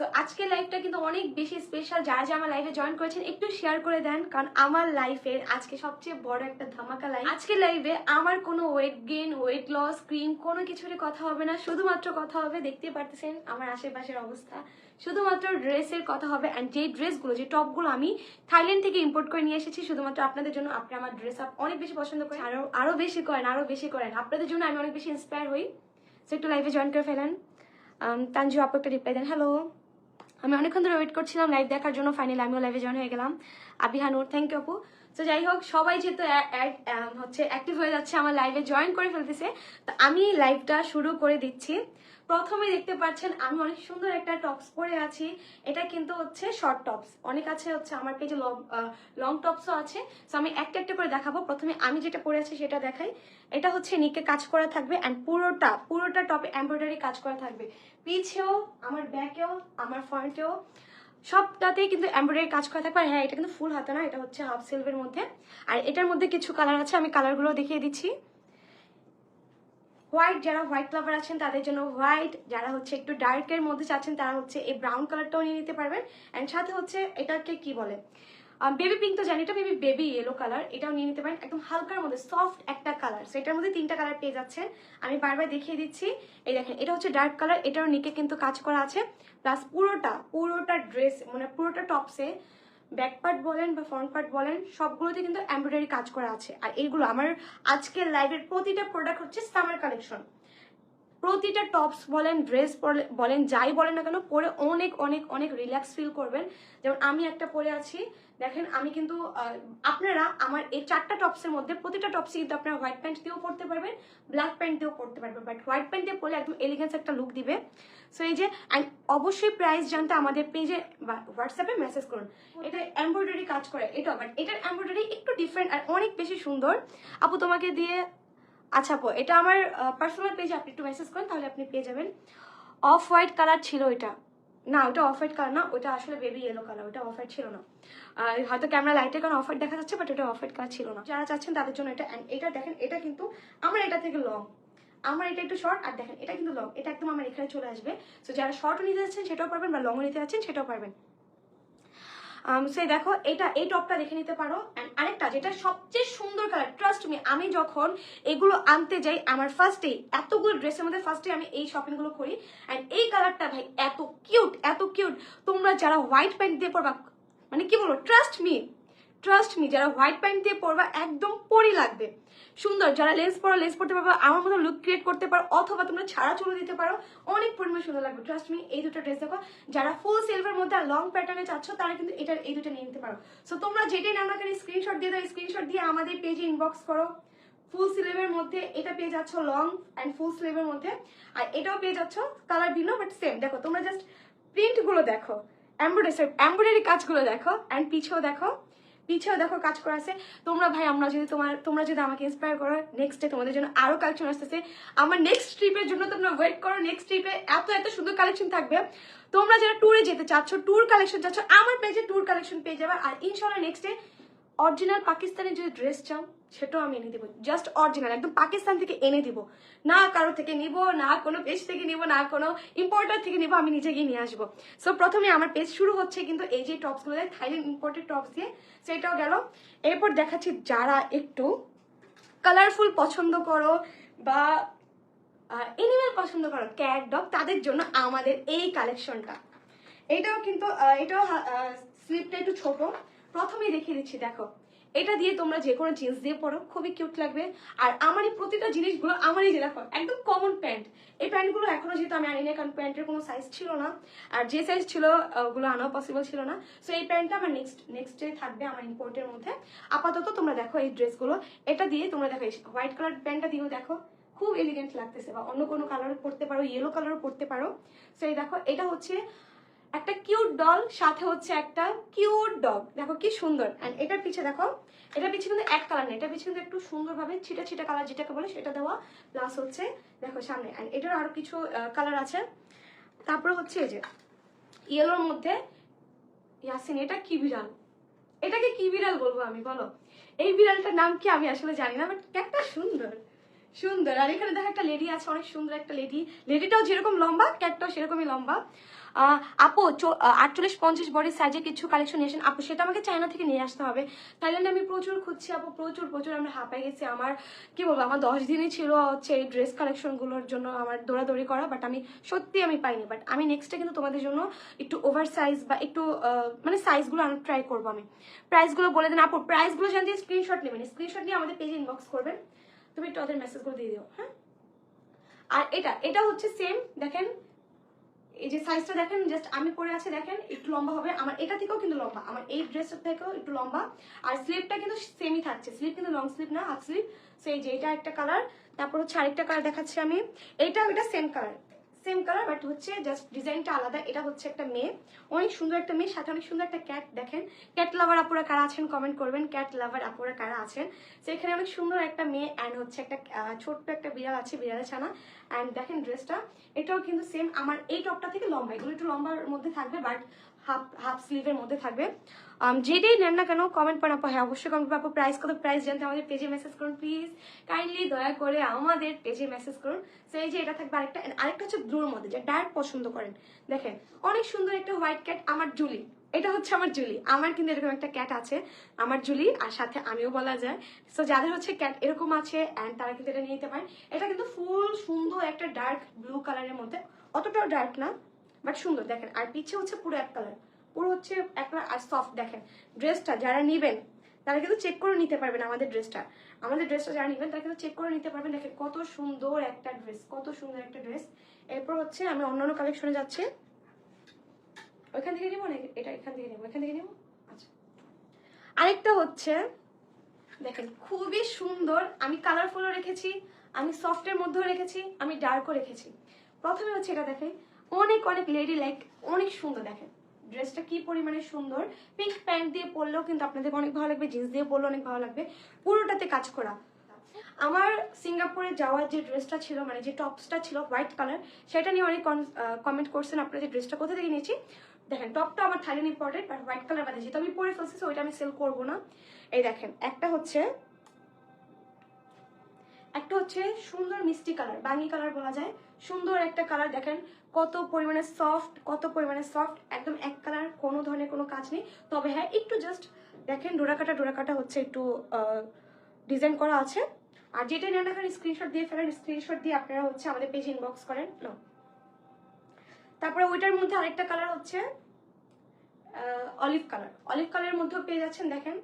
So আজকের লাইভটা কিন্তু অনেক বেশি স্পেশাল। যারা যারা আমার লাইভে জয়েন করেছেন একটু শেয়ার করে দেন, কারণ আমার লাইফের আজকে সবচেয়ে বড় একটা ধামাকা লাইভ। আজকের লাইভে আমার কোনো weight gain, weight loss, cream কোনো কিছুরই কথা হবে না, শুধুমাত্র কথা হবে, দেখতেই পারতেছেন আমার আশেপাশের অবস্থা, শুধুমাত্র ড্রেসের কথা হবে। অ্যান্ড যে ড্রেসগুলো, যে টপগুলো আমি থাইল্যান্ড থেকে ইম্পোর্ট করে নিয়ে এসেছি শুধুমাত্র আপনাদের জন্য। আপনি আমার ড্রেস আপ অনেক বেশি পছন্দ করেন, আরো বেশি করেন, আরো বেশি করেন, আপনাদের জন্য আমি অনেক বেশি ইন্সপায়ার হই। সো একটু লাইভে জয়েন করে ফেলেন। তানজু আপু একটা রিপ্লাই দেন। হ্যালো, আমি অনেকক্ষণ ধরে ওয়েট করছিলাম লাইভ দেখার জন্য, ফাইনালি আমিও লাইভে জয়েন হয়ে গেলাম। আবিহানুর থ্যাংক ইউ আপু। তো যাই হোক, সবাই যেহেতু হচ্ছে অ্যাক্টিভ হয়ে যাচ্ছে, আমার লাইভে জয়েন করে ফেলতেছে, তো আমি লাইভটা শুরু করে দিচ্ছি। প্রথমে দেখতে পাচ্ছেন আমি অনেক সুন্দর একটা টপস পরে আছি। এটা কিন্তু হচ্ছে শর্ট টপস, অনেক আছে হচ্ছে আমার পেজে লং টপসও আছে। সো আমি একটা একটা করে দেখাবো। প্রথমে আমি যেটা পরে আছি সেটা দেখাই। এটা হচ্ছে নিকে কাজ করা থাকবে অ্যান্ড পুরোটা টপে এমব্রয়ডারি কাজ করা থাকবে, পিছেও, আমার ব্যাকেও, আমার ফ্রন্টেও, সবটাতেই কিন্তু এমব্রয়ডারি কাজ করা থাকবে। আর হ্যাঁ, এটা কিন্তু ফুল হাতা না, এটা হচ্ছে হাফ সিল্ভের মধ্যে। আর এটার মধ্যে কিছু কালার আছে, আমি কালারগুলো দেখিয়ে দিচ্ছি। হোয়াইট, যারা হোয়াইট লাভার আছেন তাদের জন্য হোয়াইট, যারা হচ্ছে একটু ডার্কের মধ্যে চাচ্ছেন তারা হচ্ছে এই ব্রাউন কালারটাও নিয়ে নিতে পারবেন। অ্যান্ড সাথে হচ্ছে এটাকে কি বলে, বেবি পিঙ্ক তো জানি, এটা বেবি ইয়েলো কালার, এটাও নিয়ে নিতে পারেন। একদম হালকার মধ্যে সফট একটা কালার। সো এটার মধ্যে 3টা কালার পেয়ে যাচ্ছেন, আমি বারবার দেখিয়ে দিচ্ছি। এই দেখেন, এটা হচ্ছে ডার্ক কালার, এটার নিকে কিন্তু কাজ করা আছে। প্লাস পুরোটা ড্রেস মানে পুরোটা টপসে ব্যাক পার্ট বলেন বা ফ্রন্ট পার্ট বলেন, সবগুলোতে কিন্তু এমব্রয়ডারি কাজ করা আছে। আর এইগুলো আমার আজকের লাইভের প্রতিটা প্রোডাক্ট হচ্ছে সামার কালেকশন। প্রতিটা টপস বলেন, ড্রেস বলেন, যাই বলেন না কেন, পরে অনেক অনেক অনেক রিল্যাক্স ফিল করবেন। যেমন আমি একটা পরে আছি, দেখেন আমি কিন্তু আপনারা আমার এই 4টা টপসের মধ্যে প্রতিটা টপসে কিন্তু আপনারা হোয়াইট প্যান্ট দিয়েও পরতে পারবেন, ব্ল্যাক প্যান্ট দিয়েও পরতে পারবেন, বাট হোয়াইট প্যান্ট দিয়ে পরলে একদম এলিগেন্স একটা লুক দিবে। সো এই যে, অ্যান্ড অবশ্যই প্রাইস জানতে আমাদের পেজে বা হোয়াটসঅ্যাপে মেসেজ করুন। এটা এমব্রয়ডারি কাজ করে, এটা বাট এটার এমব্রয়ডারি একটু ডিফারেন্ট আর অনেক বেশি সুন্দর। আপু তোমাকে দিয়ে, আচ্ছা আপু এটা আমার পার্সোনাল পেজে আপনি একটু মেসেজ করেন, তাহলে আপনি পেয়ে যাবেন। অফ হোয়াইট কালার ছিল এটা, না ওটা অফ হোয়াইট কালার না, ওটা আসলে বেবি ইয়েলো কালার, ওটা অফ হোয়াইট ছিল না। হয়তো ক্যামেরা লাইটের কারণে অফ হোয়াইট দেখা যাচ্ছে, বাট ওটা অফ হোয়াইট কালার ছিল না। যারা চাচ্ছেন তাদের জন্য এটা। এটা দেখেন, এটা কিন্তু আমার এটা থেকে লং, আমার এটা একটু শর্ট, আর দেখেন এটা কিন্তু লং, এটা একদম আমার এখানে চলে আসবে। সো যারা শর্টও নিতে যাচ্ছেন সেটাও পারবেন, বা লংও নিতে যাচ্ছেন সেটাও পারবেন। সে দেখো, এই টপটা দেখে নিতে পারো। অ্যান্ড আরেকটা যেটা সবচেয়ে সুন্দর কালার, ট্রাস্ট মি, আমি যখন এগুলো আনতে যাই আমার ফার্স্টেই এতগুলো ড্রেসের মধ্যে ফার্স্টে আমি এই শপিং গুলো করি। অ্যান্ড এই কালারটা ভাই এত কিউট, এত কিউট। তোমরা যারা হোয়াইট প্যান্ট দিয়ে পরবা, মানে কি বলবো, ট্রাস্ট মি, যারা হোয়াইট প্যান্ট দিয়ে পরবা একদম পরি লাগবে, সুন্দর। যারা লেস পরতে পারবে, আমার মতো লুক ক্রিয়েট করতে পারো, অথবা তোমরা ছাড়া চলে দিতে পারো, অনেক পরিমাণে সুন্দর লাগবে। ট্রাস্ট মি, এই দুটো ড্রেস দেখো, যারা ফুল সিলভার মধ্যে আর লং প্যাটার্নে চাচ্ছ তারা কিন্তু এই দুটো নিয়ে নিতে পারো। সো তোমরা যেটাই নাও না কেন স্ক্রিনশট দিয়ে দাও, স্ক্রিনশট দিয়ে আমাদের পেজে ইনবক্স করো। ফুল স্লিভের মধ্যে এটা পেয়ে যাচ্ছ লং অ্যান্ড ফুল স্লিভের মধ্যে, আর এটাও পেয়ে যাচ্ছ কালার ভিন্ন বাট সেম। দেখো তোমরা জাস্ট প্রিন্ট গুলো দেখো, এমব্রয়ডারি কাজগুলো দেখো, অ্যান্ড পিছেও দেখো কাজ করা আছে। তোমরা ভাই, তোমরা যদি আমাকে ইন্সপায়ার করো, নেক্সট ডে তোমাদের জন্য আরো কালেকশন আসতেছে। আমার নেক্সট ট্রিপের জন্য তোমরা ওয়েট করো, নেক্সট ট্রিপে এত সুন্দর কালেকশন থাকবে। তোমরা যারা ট্যুরে যেতে চাচ্ছ, ট্যুর কালেকশন চাচ্ছ, আমার পেজে ট্যুর কালেকশন পেয়ে যাবে। আর ইনশাআল্লাহ নেক্সট ডে অরিজিনাল পাকিস্তানি যদি ড্রেস চাও সেটাও আমি এনে দিব, জাস্ট অরিজিনাল একদম পাকিস্তান থেকে এনে দিব। না কারো থেকে নিব, না কোনো পেজ থেকে নিব, না কোনো ইম্পোর্টার থেকে নিব, আমি নিজে গিয়ে নিয়ে আসবো। সো প্রথমে আমার পেজ শুরু হচ্ছে কিন্তু এই যে টপসগুলো দেয় থাইল্যান্ড ইম্পোর্টেড টপস দিয়ে, সেটাও গেল। এরপর দেখাচ্ছি যারা একটু কালারফুল পছন্দ করো বা এনিমেল পছন্দ করো, ক্যাট ডগ, তাদের জন্য আমাদের এই কালেকশনটা। এটাও কিন্তু এটাও স্লিপটা একটু ছোট। প্রথমেই দেখিয়ে দিচ্ছি, দেখো এটা দিয়ে তোমরা যে কোনো জিন্স দিয়ে পরো, খুবই কিউট লাগবে। আর আমার এই প্রতিটা জিনিসগুলো আমার এই যে দেখো একদম কমন প্যান্ট, এই প্যান্টগুলো এখনো যেহেতু আমি আনি না, কারণ প্যান্টের কোনো সাইজ ছিল না, আর যে সাইজ ছিল ওগুলো আনাও পসিবল ছিল না। সো এই প্যান্টটা আমার নেক্সট ডে থাকবে আমার ইম্পোর্টের মধ্যে। আপাতত তোমরা দেখো এই ড্রেসগুলো, এটা দিয়ে তোমরা দেখো হোয়াইট কালার প্যান্টটা দিয়েও দেখো খুব এলিগেন্ট লাগতেছে, বা অন্য কোনো কালারও পরতে পারো, ইয়েলো কালারও পরতে পারো। সো এই দেখো, এটা হচ্ছে একটা কিউট ডল, সাথে হচ্ছে একটা কিউট ডগ, দেখো কি সুন্দর। এন্ড এটার পিছে দেখো, এটার পিছে কিন্তু এক কালার নেই, এটার পিছে কিন্তু একটু সুন্দরভাবে ছিটা কালার যেটাকে বলে সেটা দেওয়া, প্লাস হচ্ছে দেখো সামনে। এন্ড এটার আরো কিছু কালার আছে। তারপরে হচ্ছে এই যে ইয়েলোর মধ্যে, ইয়াসিন এটা কি বিড়াল, এটাকে কি বিড়াল বলবো আমি, বলো এই বিড়ালটার নাম কি আমি আসলে জানি না, বাট একটা সুন্দর। আর এখানে দেখো একটা লেডি আছে, অনেক সুন্দর একটা লেডিটাও যেরকম লম্বা, ক্যাটটাও সেরকমই লম্বা। আপু 48-50 বডি সাইজে কিছু কালেকশন নিয়ে আসেন আপু, সেটা আমাকে চায়না থেকে নিয়ে আসতে হবে। থাইল্যান্ডে আমি প্রচুর খুঁজছি আপু, প্রচুর প্রচুর আমরা হাঁপাই গেছি। আমার কি বলবো, আমার 10 দিনই ছিল হচ্ছে এই ড্রেস কালেকশনগুলোর জন্য আমার দৌড়াদৌড়ি করা, বাট আমি সত্যি আমি পাইনি। বাট আমি নেক্সটে কিন্তু তোমাদের জন্য একটু ওভার সাইজ বা একটু মানে সাইজগুলো আমি ট্রাই করবো। আমি প্রাইসগুলো বলে দেন আপু, প্রাইসগুলো জানতে স্ক্রিনশট নেবেন, স্ক্রিনশট নিয়ে আমাদের পেজে ইনবক্স করবেন। তুমি একটু ওদের মেসেজগুলো দিয়ে দিও, হ্যাঁ। আর এটা হচ্ছে সেম, দেখেন এই যে সাইজটা দেখেন, জাস্ট আমি পরে আছি দেখেন, একটু লম্বা হবে আমার এটা থেকেও কিন্তু লম্বা, আমার এই ড্রেসটার থেকেও একটু লম্বা। আর স্লিভটা কিন্তু সেমই থাকছে, স্লিভ কিন্তু লং স্লিভ না, হাফ স্লিভ। সো এই যে এটা একটা কালার, তারপর হচ্ছে আরেকটা কালার দেখাচ্ছি আমি, এটা same colour, same colour, but হচ্ছে জাস্ট ডিজাইনটা আলাদা। এটা হচ্ছে একটা মেয়ে, অনেক সুন্দর একটা মেয়ে, সাথে অনেক সুন্দর একটা ক্যাট। দেখেন ক্যাট লাভার আপুরা কারা আছেন কমেন্ট করবেন, ক্যাট লাভার আপুরা কারা আছেন। তো এখানে অনেক সুন্দর একটা মেয়ে অ্যান্ড হচ্ছে একটা ছোট্ট একটা বিড়াল আছে, বিড়ালের ছানা। অ্যান্ড দেখেন ড্রেসটা, এটাও কিন্তু সেম, আমার এই টপটা থেকে লম্বা, এগুলো একটু লম্বার মধ্যে থাকবে, বাট হাফ হাফ স্লিভের মধ্যে থাকবে। যেটাই নেন না কেন কমেন্ট করেন আপু, হ্যাঁ অবশ্যই কমেন্ট আপু। প্রাইস কত, প্রাইস জানতে আমাদের পেজে মেসেজ করুন প্লিজ, কাইন্ডলি দয়া করে আমাদের পেজে মেসেজ করুন। সো এই যে এটা থাকবে আরেকটা, আরেকটা হচ্ছে ব্লুর মধ্যে, যে ডার্ক পছন্দ করেন দেখেন অনেক সুন্দর একটা হোয়াইট ক্যাট, আমার জুলি, এটা হচ্ছে আমার জুলি। আমার কিন্তু এরকম একটা ক্যাট আছে, আমার জুলি, আর সাথে আমিও বলা যায়। সো যাদের হচ্ছে ক্যাট এরকম আছে অ্যান্ড তারা কিন্তু এটা নিয়ে নিতে পারেন। এটা কিন্তু ফুল সুন্দর একটা ডার্ক ব্লু কালারের মধ্যে, অতটাও ডার্ক না বাট সুন্দর দেখেন। আর পিছে হচ্ছে পুরো এক কালার, পুরো হচ্ছে এক কালার আর সফট। দেখেন ড্রেসটা যারা নিবেন তারা কিন্তু চেক করে নিতে পারবেন আমাদের ড্রেসটা, আমাদের ড্রেসটা যারা নিবেন তারা কিন্তু চেক করে নিতে পারবেন। দেখেন কত সুন্দর একটা ড্রেস, কত সুন্দর একটা ড্রেস। এরপর হচ্ছে আমি অন্যান্য কালেকশনে যাচ্ছি, ওইখান থেকে নেবো না, এটা এখান থেকে নেবো, এখান থেকে নেবো। আচ্ছা আরেকটা হচ্ছে দেখেন খুবই সুন্দর, আমি কালারফুলও রেখেছি, আমি সফটের মধ্যেও রেখেছি, আমি ডার্কও রেখেছি। প্রথমে হচ্ছে এটা দেখেন, অনেক অনেক লেডি লাইক, অনেক সুন্দর। দেখেন ড্রেসটা কি পরিমাণে সুন্দর, পিঙ্ক প্যান্ট দিয়ে পরলেও কিন্তু আপনাদের অনেক ভালো লাগবে, জিন্স দিয়ে পরলেও অনেক ভালো লাগবে, পুরোটাতে কাজ করা। আমার সিঙ্গাপুরে যাওয়ার যে ড্রেসটা ছিল, মানে যে টপসটা ছিল হোয়াইট কালার, সেটা নিয়ে অনেক কমেন্ট করছেন আপনারা যে ড্রেসটা কোথা থেকে নিয়েছি। দেখেন টপটা আমার Thailand imported, but white colour বাদে যেহেতু আমি পরে ফেলছি ওইটা আমি সেল করবো না। এই দেখেন একটা হচ্ছে সুন্দর মিষ্টি কালার, বাঙ্গি কালার বলা যায়, সুন্দর একটা কালার। দেখেন কত পরিমাণে সফট, কত পরিমাণে সফট, একদম এক কালার, কোনো ধরনের কোনো কাজ নেই। তবে হ্যাঁ একটু জাস্ট দেখেন ডোরাকাটা হচ্ছে একটু ডিজাইন করা আছে। আর যেটা নেন না স্ক্রিনশট দিয়ে ফেলেন, স্ক্রিনশট দিয়ে আপনারা হচ্ছে আমাদের পেজে ইনবক্স করেন না। তারপরে ওইটার মধ্যে আরেকটা কালার হচ্ছে অলিভ কালার, অলিভ কালারের মধ্যেও পেয়ে যাচ্ছেন। দেখেন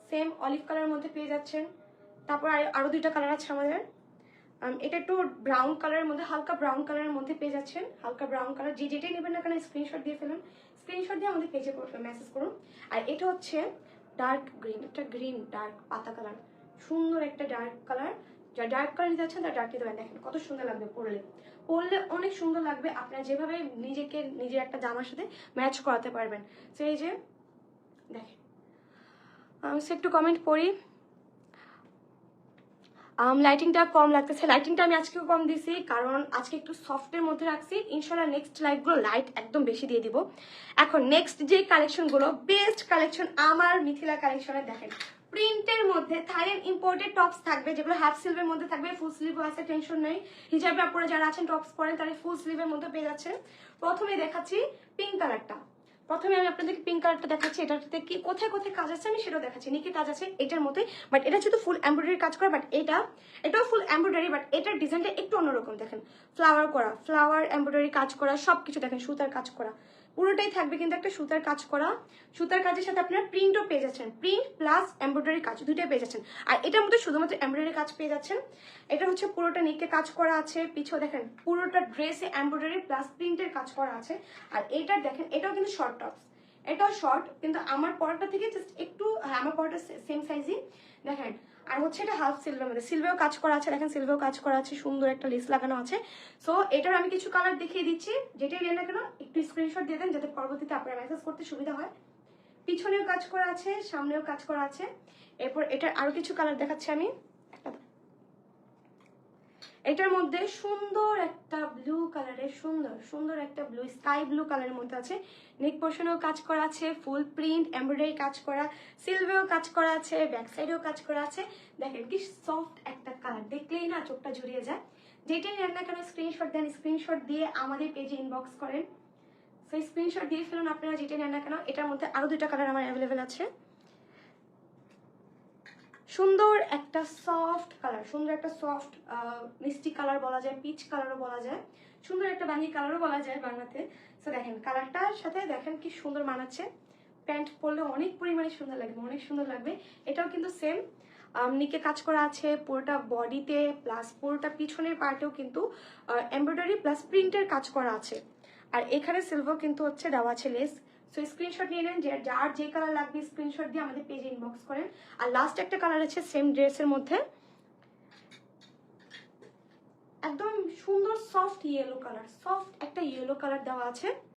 সেম অলিভ কালারের মধ্যে পেয়ে যাচ্ছেন। তারপর আরো দুইটা কালার আছে আমাদের, এটা একটু ব্রাউন কালারের মধ্যে, হালকা ব্রাউন কালারের মধ্যে পেয়ে যাচ্ছেন, হালকা ব্রাউন কালার। যেটাই নেবেন না কেন স্ক্রিনশট দিয়ে ফেলুন, স্ক্রিনশট দিয়ে আমাদের পেজে মেসেজ করুন। আর এটা হচ্ছে ডার্ক গ্রিন, একটা গ্রিন ডার্ক পাতা কালার, সুন্দর একটা ডার্ক কালার। যা ডার্ক কালার নিতে যাচ্ছেন তারা ডার্ক নিতে পারেন। দেখেন কত সুন্দর লাগবে পরলে, পরলে অনেক সুন্দর লাগবে, আপনারা যেভাবে নিজেকে নিজের একটা জামার সাথে ম্যাচ করাতে পারবেন। তো এই যে দেখেন আমি একটু কমেন্ট পড়ি, লাইটিংটা কম লাগতেছে, লাইটিংটা আমি আজকেও কম দিছি কারণ আজকে একটু সফটের মধ্যে রাখছি। ইনশাল্লাহ নেক্সট লাইভগুলো লাইট একদম বেশি দিয়ে দিব। এখন নেক্সট যে কালেকশনগুলো, বেস্ট কালেকশন আমার মিথিলা কালেকশনে দেখেন, প্রিন্টের মধ্যে থাইল্যান্ড ইম্পোর্টেড টপস থাকবে, যেগুলো হাফ স্লিভের মধ্যে থাকবে, ফুল স্লিভও আছে, টেনশন নেই। হিজাবে আপনারা যারা আছেন টপস পরেন তারা ফুল স্লিভের মধ্যে পেয়ে যাচ্ছেন। প্রথমে দেখাচ্ছি পিঙ্ক কালারটা, প্রথমে আমি আপনাদেরকে পিঙ্ক কালারটা দেখাচ্ছি। এটাতে কি কোথায় কোথায় কাজ আছে আমি সেটাও দেখাচ্ছি, নিচে কাজ আছে এটার মধ্যে, বাট এটা যেহেতু ফুল এমব্রয়ডারি কাজ করা, বাট এটাও ফুল এমব্রয়ডারি, বাট এটার ডিজাইনটা একটু অন্যরকম। দেখেন ফ্লাওয়ার করা, ফ্লাওয়ার এমব্রয়ডারি কাজ করা, সবকিছু দেখেন সুতার কাজ করা, পুরোটাই থাকবে কিন্তু একটা সুতার কাজ করা। সুতার কাজের সাথে আপনারা প্রিন্টও পেয়ে যাচ্ছেন, প্রিন্ট প্লাস এমব্রয়ডারি কাজ দুইটাই পেয়ে যাচ্ছেন। আর এটার মধ্যে শুধুমাত্র এমব্রয়ডারি কাজ পেয়ে যাচ্ছেন। এটা হচ্ছে পুরোটা নিকে কাজ করা আছে, পিছু দেখেন পুরোটা ড্রেসে এমব্রয়ডারি প্লাস প্রিন্টের কাজ করা আছে। আর এটা দেখেন এটাও কিন্তু শর্ট টপস, এটাও শর্ট কিন্তু আমার পরাটা থেকে জাস্ট একটু, হ্যাঁ আমার পরাটা সেম সাইজই দেখেন। আর হচ্ছে এটা হাফ সিলভার মধ্যে, সিলভারও কাজ করা আছে, দেখেন সিলভারও কাজ করা আছে, সুন্দর একটা লেস লাগানো আছে। সো এটার আমি কিছু কালার দেখিয়ে দিচ্ছি, যেটাই নেন না কেন একটু স্ক্রিনশট দিয়ে দেন যাতে পরবর্তীতে আপনারা মেসেজ করতে সুবিধা হয়। পিছনেও কাজ করা আছে, সামনেও কাজ করা আছে। এরপর এটার আরো কিছু কালার দেখাচ্ছি আমি। এটার মধ্যে সুন্দর একটা ব্লু কালারের, সুন্দর একটা ব্লু স্কাই ব্লু কালারের মধ্যে আছে, নেক পোর্শনেও কাজ করা আছে, ফুল প্রিন্ট এমব্রয়ডারি কাজ করা, সিলভারও কাজ করা আছে, ব্যাক সাইডেও কাজ করা আছে। দেখেন কি সফট একটা কালার, দেখলেই না চোখটা জুড়িয়ে যায়। যেটাই নেন না কেন স্ক্রিনশট দেন, স্ক্রিনশট দিয়ে আমাদের পেজে ইনবক্স করেন। সো স্ক্রিনশট দিয়ে ফেলুন আপনারা যেটা নেন না কেন। এটার মধ্যে আরো 2টা কালার আমার অ্যাভেলেবেল আছে। সুন্দর একটা সফট কালার, সুন্দর একটা সফট মিষ্টি কালার বলা যায়, পিচ কালারও বলা যায়, সুন্দর একটা বাঙ্গি কালারও বলা যায় বাংলাতে। সো দেখেন কালারটার সাথে দেখেন কি সুন্দর মানাচ্ছে, প্যান্ট পরলে অনেক পরিমাণে সুন্দর লাগবে, অনেক সুন্দর লাগবে। এটাও কিন্তু সেম নিকে কাজ করা আছে পুরোটা বডিতে, প্লাস পুরোটা পিছনের পার্টেও কিন্তু এমব্রয়ডারি প্লাস প্রিন্টের কাজ করা আছে। আর এখানে সিলভার কিন্তু হচ্ছে দেওয়া আছে লেস। সো স্ক্রিনশট নিয়ে নেন, যার যে কালার লাগবে স্ক্রিনশট দিয়ে আমাদের পেজে ইনবক্স করেন। আর লাস্ট একটা কালার আছে সেম ড্রেসের মধ্যে, একদম সুন্দর সফট ইয়েলো কালার, সফট একটা ইয়েলো কালার দেওয়া আছে।